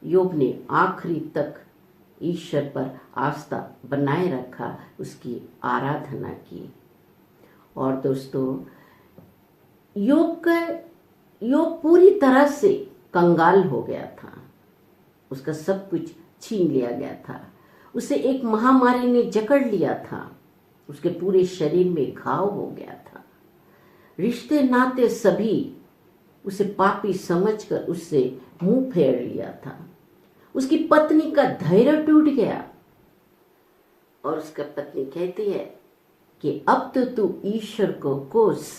योग ने आखिरी तक ईश्वर पर आस्था बनाए रखा, उसकी आराधना की। और दोस्तों, योग पूरी तरह से कंगाल हो गया था, उसका सब कुछ छीन लिया गया था, उसे एक महामारी ने जकड़ लिया था, उसके पूरे शरीर में घाव हो गया था, रिश्ते नाते सभी उसे पापी समझकर उससे मुंह फेर लिया था। उसकी पत्नी का धैर्य टूट गया और उसका पत्नी कहती है कि अब तो तू ईश्वर को कोस।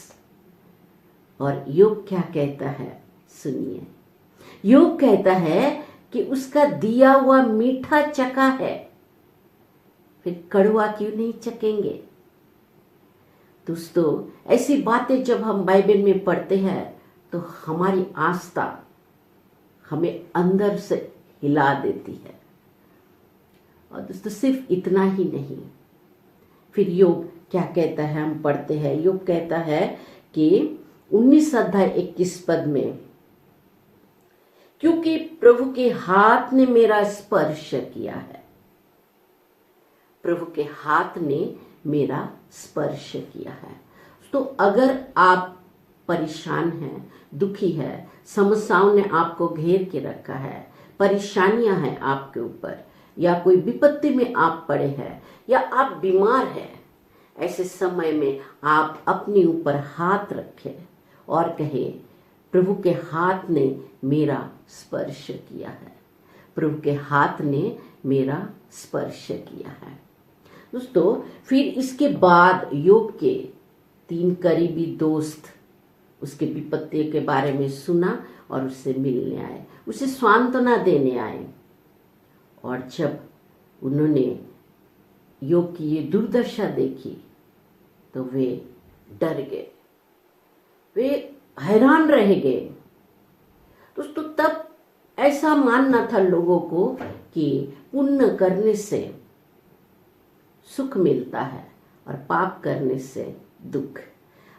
और योग क्या कहता है, सुनिए। योग कहता है कि उसका दिया हुआ मीठा चखा है, फिर कड़वा क्यों नहीं चखेंगे। दोस्तों, ऐसी बातें जब हम बाइबल में पढ़ते हैं तो हमारी आस्था हमें अंदर से हिला देती है। और दोस्तों, सिर्फ इतना ही नहीं, फिर योग क्या कहता है, हम पढ़ते हैं। योग कहता है कि 19 अध्याय 21 पद में, क्योंकि प्रभु के हाथ ने मेरा स्पर्श किया है। प्रभु के हाथ ने मेरा स्पर्श किया है। तो अगर आप परेशान हैं, दुखी है, समस्याओं ने आपको घेर के रखा है, परेशानियां हैं आपके ऊपर, या कोई विपत्ति में आप पड़े हैं, या आप बीमार हैं, ऐसे समय में आप अपने ऊपर हाथ रखें और कहे, प्रभु के हाथ ने मेरा स्पर्श किया है। प्रभु के हाथ ने मेरा स्पर्श किया है। दोस्तों, फिर इसके बाद योग के 3 करीबी दोस्त उसके विपत्ति के बारे में सुना और उससे मिलने आए, उसे सांत्वना देने आए। और जब उन्होंने योग की ये दुर्दशा देखी तो वे डर गए, वे हैरान रह गए। दोस्तों, तब ऐसा मानना था लोगों को कि पुण्य करने से सुख मिलता है और पाप करने से दुख।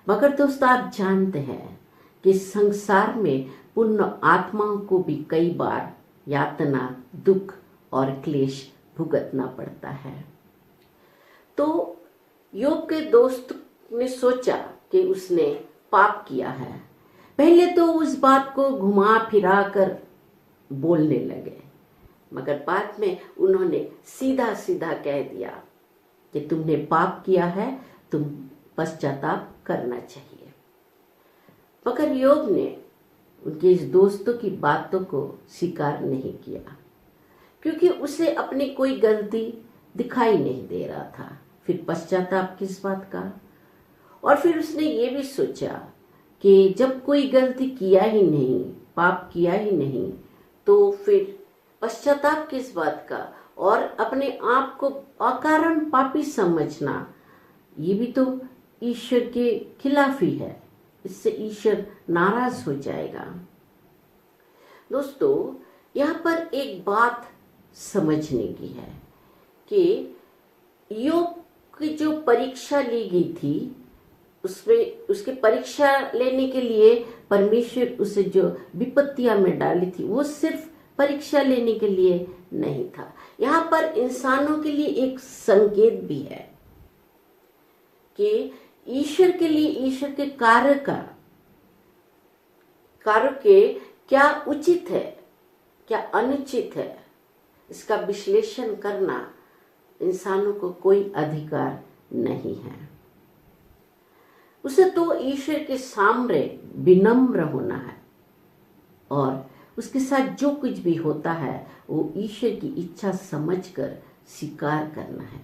मगर दोस्तों, आप जानते हैं कि संसार में पुण्य आत्माओं को भी कई बार यातना, दुख और क्लेश भुगतना पड़ता है। तो योग के दोस्त ने सोचा कि उसने पाप किया है। पहले तो उस बात को घुमा फिरा कर बोलने लगे, मगर बाद में उन्होंने सीधा सीधा कह दिया कि तुमने पाप किया है, तुम पश्चाताप करना चाहिए। मगर योग ने उनके इस दोस्तों की बातों को स्वीकार नहीं किया, क्योंकि उसे अपनी कोई गलती दिखाई नहीं दे रहा था। फिर पश्चाताप किस बात का। और फिर उसने ये भी सोचा कि जब कोई गलती किया ही नहीं, पाप किया ही नहीं, तो फिर पश्चाताप किस बात का। और अपने आप को अकारण पापी समझना, ये भी तो ईश्वर के खिलाफ ही है, इससे ईश्वर नाराज हो जाएगा। दोस्तों, यहाँ पर एक बात समझने की है कि योग की जो परीक्षा ली गई थी, उसमें उसके परीक्षा लेने के लिए परमेश्वर उसे जो विपत्तियां में डाली थी, वो सिर्फ परीक्षा लेने के लिए नहीं था। यहाँ पर इंसानों के लिए एक संकेत भी है कि ईश्वर के लिए, ईश्वर के कार्य के क्या उचित है, क्या अनुचित है, इसका विश्लेषण करना इंसानों को कोई अधिकार नहीं है। उसे तो ईश्वर के सामने विनम्र होना है और उसके साथ जो कुछ भी होता है वो ईश्वर की इच्छा समझकर स्वीकार करना है।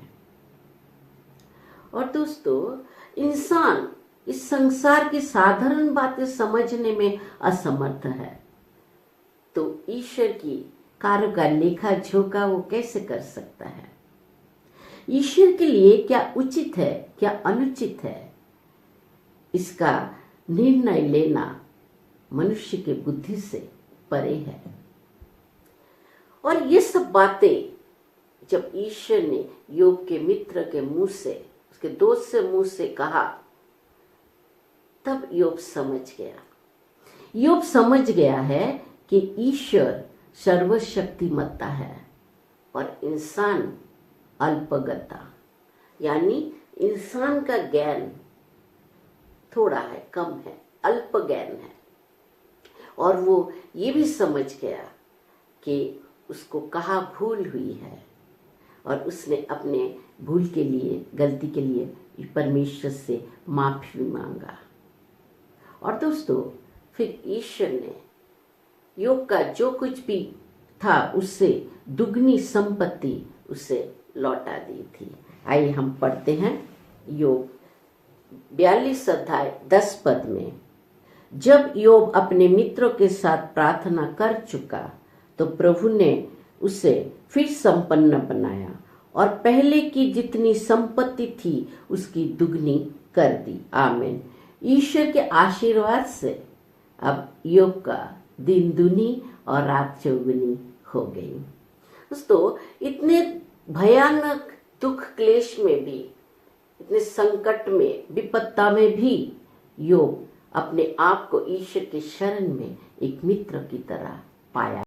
और दोस्तों, इंसान इस संसार की साधारण बातें समझने में असमर्थ है, तो ईश्वर की कार्य का लेखा जोखा वो कैसे कर सकता है। ईश्वर के लिए क्या उचित है, क्या अनुचित है, इसका निर्णय लेना मनुष्य के बुद्धि से परे है। और ये सब बातें जब ईश्वर ने योग के मित्र के मुंह से, उसके दोस्त से मुंह से कहा, तब योग समझ गया। योग समझ गया है कि ईश्वर सर्वशक्तिमत्ता है और इंसान अल्पगता, यानी इंसान का ज्ञान थोड़ा है, कम है, अल्प ज्ञान है। और वो ये भी समझ गया कि उसको कहाँ भूल हुई है और उसने अपने भूल के लिए, गलती के लिए परमेश्वर से माफी मांगा। और दोस्तों, फिर ईश्वर ने योग का जो कुछ भी था उससे दुगनी संपत्ति उसे लौटा दी थी। आइए हम पढ़ते हैं योग 42 अध्याय 10 पद में। जब योग अपने मित्रों के साथ प्रार्थना कर चुका तो प्रभु ने उसे फिर संपन्न बनाया और पहले की जितनी संपत्ति थी उसकी दुगनी कर दी। आमीन। ईश्वर के आशीर्वाद से अब योग का दिन दुनी और रात चौगुनी हो गई। दोस्तों, इतने भयानक दुख क्लेश में भी, इतने संकट में, विपत्ता में भी योग अपने आप को ईश्वर के शरण में एक मित्र की तरह पाया।